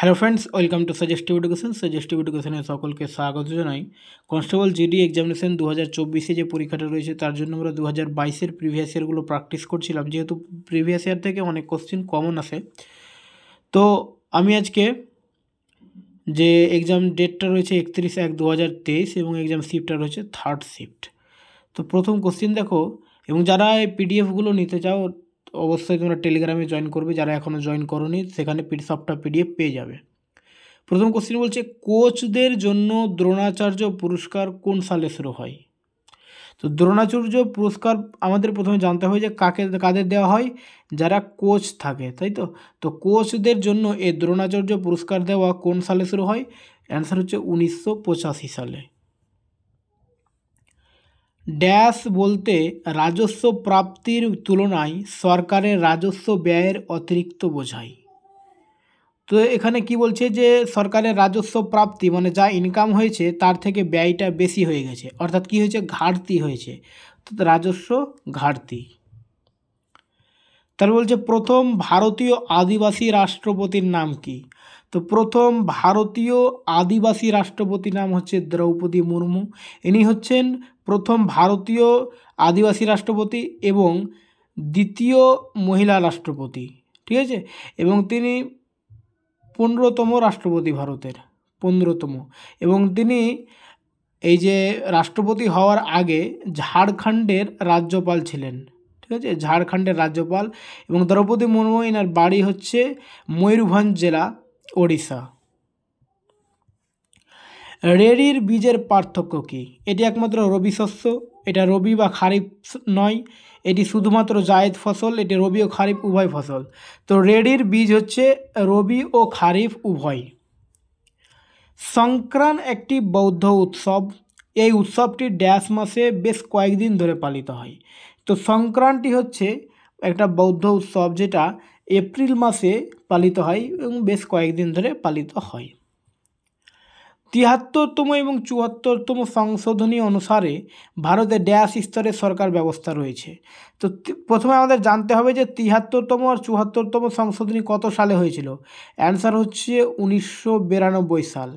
Hello friends, welcome to suggestive education. সাজেস্টিভ এডুকেশনে সকলকে স্বাগত জানাই। কনস্টেবল জিডি এক্সামিনেশন 2024 যে পরীক্ষাটা রয়েছে তার জন্য আমরা 2022 প্রিভিয়াস ইয়ারগুলো প্র্যাকটিস করছিলাম, যেহেতু প্রিভিয়াস ইয়ার থেকে অনেক কোশ্চেন কমন আসে। তো আমি আজকে যে এক্সাম ডেটটা রয়েছে 31/1/2023 এবং এক্সাম শিফটটা রয়েছে 3rd শিফট। তো প্রথম কোশ্চেন দেখো, এবং যারা এই পিডিএফগুলো নিতে চাও অবশ্যই তোমরা টেলিগ্রামে জয়েন করবে, যারা এখনও জয়েন করোনি সেখানে সবটা পিডিএফ পেয়ে যাবে। প্রথম কোশ্চেন বলছে, কোচদের জন্য দ্রোণাচার্য পুরস্কার কোন সালে শুরু হয়? তো দ্রোণাচার্য পুরস্কার আমাদের প্রথমে জানতে হবে যে কাদের দেওয়া হয়, যারা কোচ থাকে, তাই তো। তো কোচদের জন্য এই দ্রোণাচার্য পুরস্কার দেওয়া কোন সালে শুরু হয়? অ্যান্সার হচ্ছে 1985 সালে। ড্যাশ বলতে রাজস্ব প্রাপ্তির তুলনায় সরকারের রাজস্ব ব্যয়ের অতিরিক্ত বোঝায়। তো এখানে কি বলছে যে সরকারের রাজস্ব প্রাপ্তি মানে যা ইনকাম হয়েছে তার থেকে ব্যয়টা বেশি হয়ে গেছে, অর্থাৎ কি হয়েছে, ঘাটতি হয়েছে, তো রাজস্ব ঘাটতি। তাহলে বলছে প্রথম ভারতীয় আদিবাসী রাষ্ট্রপতির নাম কি? তো প্রথম ভারতীয় আদিবাসী রাষ্ট্রপতির নাম হচ্ছে দ্রৌপদী মুর্মু। ইনি হচ্ছেন প্রথম ভারতীয় আদিবাসী রাষ্ট্রপতি এবং দ্বিতীয় মহিলা রাষ্ট্রপতি, ঠিক আছে। এবং তিনি 15তম রাষ্ট্রপতি, ভারতের 15তম। এবং তিনি এই যে রাষ্ট্রপতি হওয়ার আগে ঝাড়খণ্ডের রাজ্যপাল ছিলেন, ঠিক আছে, ঝাড়খণ্ডের রাজ্যপাল। এবং দ্রৌপদী মুর্মু এনার বাড়ি হচ্ছে ময়ূরভঞ্জ জেলা, ওড়িশা। রেডির বীজের পার্থক্য কী? এটি একমাত্র রবি শস্য, এটা রবি বা খারিফ নয়, এটি শুধুমাত্র জায়েদ ফসল, এটি রবি ও খারিফ উভয় ফসল। তো রেডির বীজ হচ্ছে রবি ও খারিফ উভয়। সংক্রান্ত একটি বৌদ্ধ উৎসব, এই উৎসবটি ড্যাশ মাসে বেশ কয়েকদিন ধরে পালিত হয়। তো সংক্রান্তি হচ্ছে একটা বৌদ্ধ উৎসব যেটা এপ্রিল মাসে পালিত হয় এবং বেশ কয়েকদিন ধরে পালিত হয়। 73তম এবং 74তম সংশোধনী অনুসারে ভারতে ড্যাশ স্তরে সরকার ব্যবস্থা রয়েছে। তো প্রথমে আমাদের জানতে হবে যে 73তম আর 74তম সংশোধনী কত সালে হয়েছিল। অ্যান্সার হচ্ছে 1992 সাল।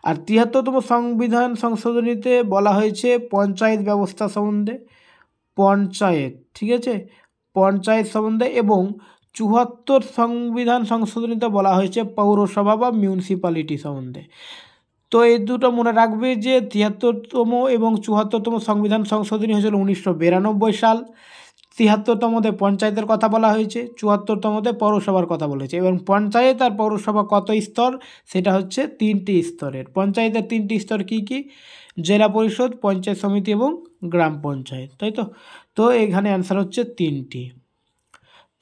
আর 73তম সংবিধান সংশোধনীতে বলা হয়েছে পঞ্চায়েত ব্যবস্থা সম্বন্ধে, পঞ্চায়েত, ঠিক আছে, পঞ্চায়েত সম্বন্ধে। এবং 74 সংবিধান সংশোধনীতে বলা হয়েছে পৌরসভা বা মিউনিসিপ্যালিটি সম্বন্ধে। তো এই দুটো মনে রাখবে যে 73তম এবং 74তম সংবিধান সংশোধনী হয়েছিল 1992 সাল। 73তমতে পঞ্চায়েতের কথা বলা হয়েছে, 74তমতে পৌরসভার কথা বলেছে। এবং পঞ্চায়েত আর পৌরসভা কত স্তর, সেটা হচ্ছে 3টি স্তরের। পঞ্চায়েতের 3টি স্তর কী কী? জেলা পরিষদ, পঞ্চায়েত সমিতি এবং গ্রাম পঞ্চায়েত, তাই তো। তো এখানে অ্যান্সার হচ্ছে 3টি।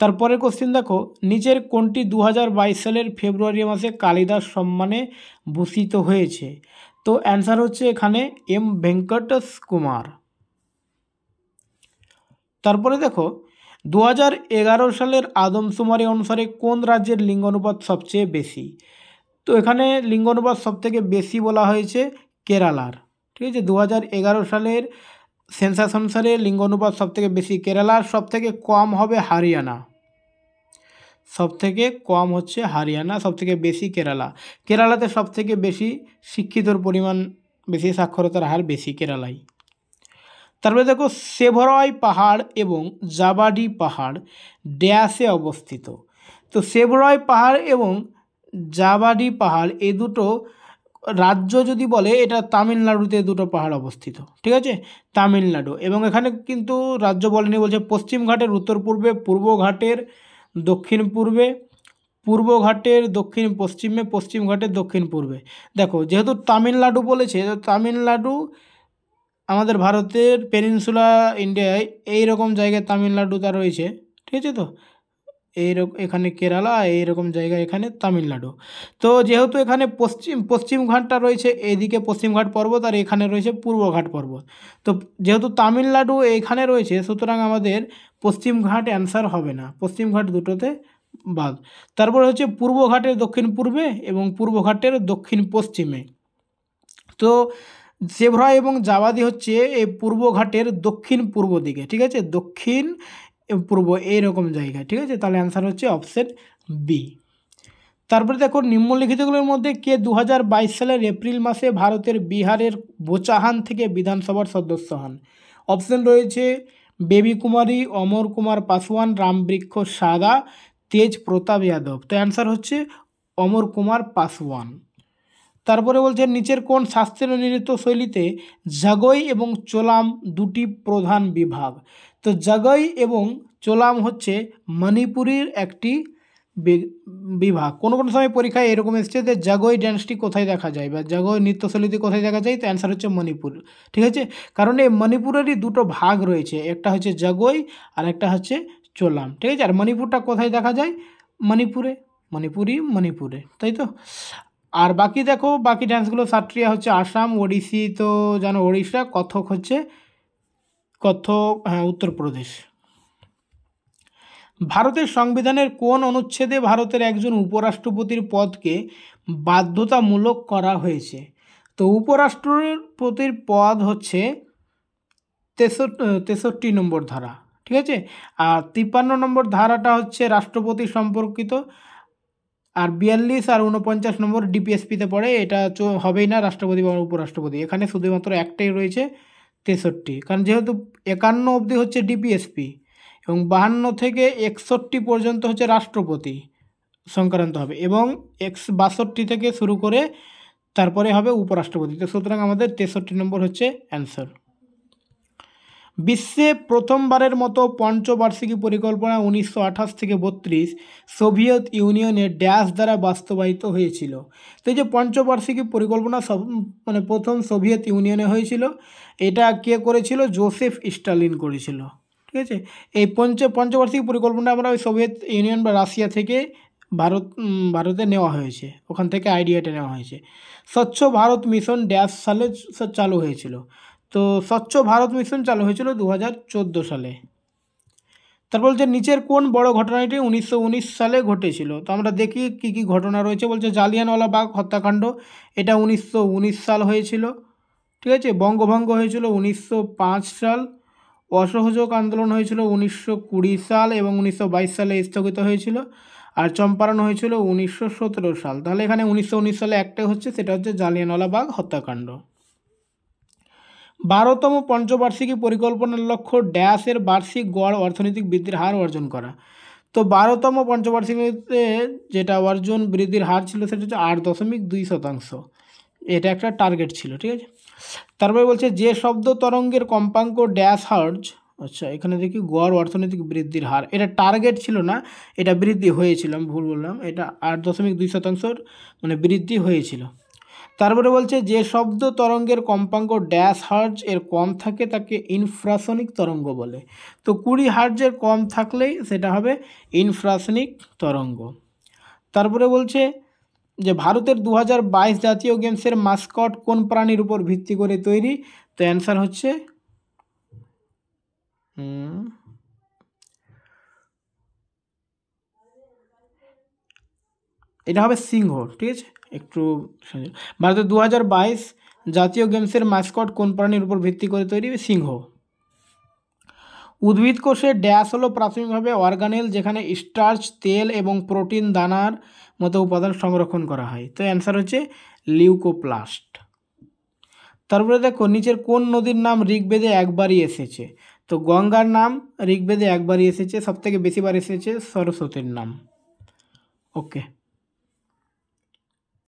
তারপরে কোশ্চেন দেখো, নিচের কোনটি 2022 সালের ফেব্রুয়ারি মাসে কালিদাস সম্মানে ভূষিত হয়েছে? তো অ্যান্সার হচ্ছে এখানে এম ভেঙ্কটেশ কুমার। তারপরে দেখো, 2011 সালের আদমশুমারি অনুসারে কোন রাজ্যের লিঙ্গানুপাত সবচেয়ে বেশি? তো এখানে লিঙ্গানুপাত সবথেকে বেশি বলা হয়েছে কেরালার, ঠিক আছে। 2011 সালের সেন্সাস অনুসারে লিঙ্গানুপাত সবথেকে বেশি কেরালার, সবথেকে কম হবে হরিয়ানা, সবথেকে কম হচ্ছে হরিয়ানা, সবথেকে বেশি কেরালা। কেরালাতে সবথেকে বেশি শিক্ষিতর পরিমাণ বেশি, সাক্ষরতার হার বেশি কেরালাই। তারপরে দেখো, সেভরয় পাহাড় এবং জাবাডি পাহাড় ড্যাশে অবস্থিত। তো সেভরয় পাহাড় এবং জাবাডি পাহাড় এই দুটো রাজ্য যদি বলে, এটা তামিলনাড়ুতে দুটো পাহাড় অবস্থিত, ঠিক আছে, তামিলনাড়ু। এবং এখানে কিন্তু রাজ্য বলেনি, বলছে পশ্চিম ঘাটের উত্তর পূর্বে, পূর্ব ঘাটের দক্ষিণ পূর্বে, পূর্ব ঘাটের দক্ষিণ পশ্চিমে, পশ্চিম ঘাটের দক্ষিণ পূর্বে। দেখো যেহেতু তামিলনাড়ু বলেছে, তামিলনাড়ু আমাদের ভারতের পেনিনসুলা ইন্ডিয়ায় এইরকম জায়গায় তামিলনাড়ুটা রয়েছে, ঠিক আছে। তো এখানে কেরালা, এইরকম জায়গায় এখানে তামিলনাড়ু। তো যেহেতু এখানে পশ্চিম ঘাটটা রয়েছে, এইদিকে পশ্চিম ঘাট পর্বত আর এখানে রয়েছে পূর্ব ঘাট পর্বত। তো যেহেতু তামিলনাড়ু এইখানে রয়েছে, সুতরাং আমাদের পশ্চিম ঘাট অ্যান্সার হবে না, পশ্চিম ঘাট দুটোতে বাদ। তারপর হচ্ছে পূর্ব ঘাটের দক্ষিণ পূর্বে এবং পূর্ব ঘাটের দক্ষিণ পশ্চিমে। তো সেভরয় এবং জাবাদি হচ্ছে এই পূর্ব ঘাটের দক্ষিণ পূর্ব দিকে, ঠিক আছে, দক্ষিণ পূর্ব এইরকম জায়গায়, ঠিক আছে। তাহলে অ্যান্সার হচ্ছে অপশন বি। তারপরে দেখো নিম্নলিখিতগুলোর মধ্যে কে 2022 সালের এপ্রিল মাসে ভারতের বিহারের বোচাহান থেকে বিধানসভার সদস্য হন? অপশন রয়েছে বেবি কুমারী, অমর কুমার পাসওয়ান, রামবৃক্ষ সাদা, তেজ প্রতাপ যাদব। তো অ্যান্সার হচ্ছে অমর কুমার পাসওয়ান। তারপরে বলছে নিচের কোন শাস্ত্রীয় নৃত্য শৈলীতে জাগই এবং চোলাম দুটি প্রধান বিভাগ? তো জাগই এবং চোলাম হচ্ছে মণিপুরের একটি বিভাগ। কোনো কোনো সময় পরীক্ষায় এরকম এসছে যে জাগই ড্যান্সটি কোথায় দেখা যায় বা জাগই নৃত্যশৈলীতে কোথায় দেখা যায়, তো অ্যান্সার হচ্ছে মণিপুর। ঠিক আছে, কারণ এই মণিপুরেরই দুটো ভাগ রয়েছে, একটা হচ্ছে জাগই আর একটা হচ্ছে চোলাম। ঠিক আছে, আর মণিপুরটা কোথায় দেখা যায়? মণিপুরে, মণিপুরে, তাই তো। আর বাকি দেখো বাকি ডান্সগুলো সাত্রিয়া হচ্ছে আসাম, ওড়িশি তো জানো ওড়িশা, কত্থক হচ্ছে হ্যাঁ উত্তরপ্রদেশ। ভারতের সংবিধানের কোন অনুচ্ছেদে ভারতের একজন উপরাষ্ট্রপতির পদকে বাধ্যতামূলক করা হয়েছে? তো উপরাষ্ট্রপতির পদ হচ্ছে 63 নম্বর ধারা। ঠিক আছে, আর 53 নম্বর ধারাটা হচ্ছে রাষ্ট্রপতি সম্পর্কিত, আর 42 আর 49 নম্বর ডিপিএসপিতে পড়ে, এটা হবেই না রাষ্ট্রপতি বা উপরাষ্ট্রপতি, এখানে শুধুমাত্র একটাই রয়েছে 63, কারণ যেহেতু 51 অবধি হচ্ছে ডিপিএসপি এবং 52 থেকে 61 পর্যন্ত হচ্ছে রাষ্ট্রপতি সংক্রান্ত হবে, এবং 62 থেকে শুরু করে তারপরে হবে উপরাষ্ট্রপতি। তো সুতরাং আমাদের 63 নম্বর হচ্ছে অ্যান্সার। বিশ্বে প্রথমবারের মতো পঞ্চবার্ষিকী পরিকল্পনা 1928 থেকে 32 সোভিয়েত ইউনিয়নের ড্যাশ দ্বারা বাস্তবায়িত হয়েছিল। তো এই যে পঞ্চবার্ষিকী পরিকল্পনা প্রথম সোভিয়েত ইউনিয়নে হয়েছিল, এটা কে করেছিল? জোসেফ স্টালিন করেছিল। ঠিক আছে, এই পঞ্চবার্ষিকী পরিকল্পনা আমরা ওই সোভিয়েত ইউনিয়ন বা রাশিয়া থেকে ভারতে নেওয়া হয়েছে, ওখান থেকে আইডিয়াটা নেওয়া হয়েছে। স্বচ্ছ ভারত মিশন ড্যাশ সালে চালু হয়েছিল? তো স্বচ্ছ ভারত মিশন চালু হয়েছিল 2014 সালে। তারপর বলছে নিচের কোন বড় ঘটনাটি 1919 সালে ঘটেছিল? তো আমরা দেখি কি কি ঘটনা রয়েছে। বলছে জালিয়ানওয়ালাবাগ হত্যাকাণ্ড, এটা 1919 সাল হয়েছিল। ঠিক আছে, বঙ্গভঙ্গ হয়েছিল 1905 সাল, অসহযোগ আন্দোলন হয়েছিল 1920 সাল এবং 1922 সালে স্থগিত হয়েছিল, আর চম্পারণ হয়েছিল 1917 সাল। তাহলে এখানে 1919 সালে একটাই হচ্ছে, সেটা হচ্ছে জালিয়ানওয়ালাবাগ হত্যাকাণ্ড। 12তম পঞ্চবার্ষিকী পরিকল্পনার লক্ষ্য ড্যাশের বার্ষিক গড় অর্থনৈতিক বৃদ্ধির হার অর্জন করা। তো 12তম পঞ্চবার্ষিকীতে যেটা অর্জন বৃদ্ধির হার ছিল সেটা হচ্ছে 8.2%। এটা একটা টার্গেট ছিল। ঠিক আছে, তারপরে বলছে যে শব্দ তরঙ্গের কম্পাঙ্ক ড্যাশ হার্জ, আচ্ছা এখানে দেখি গড় অর্থনৈতিক বৃদ্ধির হার, এটা টার্গেট ছিল না, এটা বৃদ্ধি হয়েছিল, আমি ভুল বললাম, এটা 8.2% বৃদ্ধি হয়েছিল। তারপরে বলছে যে শব্দ তরঙ্গের কম্পাঙ্ক ড্যাশ হার্জ এর কম থাকে তাকে ইনফ্রাসনিক তরঙ্গ বলে। তো 20 হার্জের কম থাকলেই সেটা হবে ইনফ্রাসনিক তরঙ্গ। তারপরে বলছে যে ভারতের 2022 জাতীয় গেমসের মাস্কট কোন প্রাণীর উপর ভিত্তি করে তৈরি? তো অ্যান্সার হচ্ছে এটা হবে সিংহ। ঠিক আছে, একটু ভারতের 2022 জাতীয় গেমসের মাস্কট কোন প্রাণীর উপর ভিত্তি করে তৈরি? সিংহ। উদ্ভিদ কোষের ড্যাশ হলো প্রাথমিকভাবে অর্গানেল, যেখানে স্টার্চ, তেল এবং প্রোটিন দানার মতো উপাদান সংরক্ষণ করা হয়। তো অ্যান্সার হচ্ছে লিউকোপ্লাস্ট। তারপরে দেখো নিচের কোন নদীর নাম ঋগ্বেদে একবারই এসেছে? তো গঙ্গার নাম ঋগ্বেদে একবারই এসেছে, সবথেকে বেশিবার এসেছে সরস্বতীর নাম। ওকে।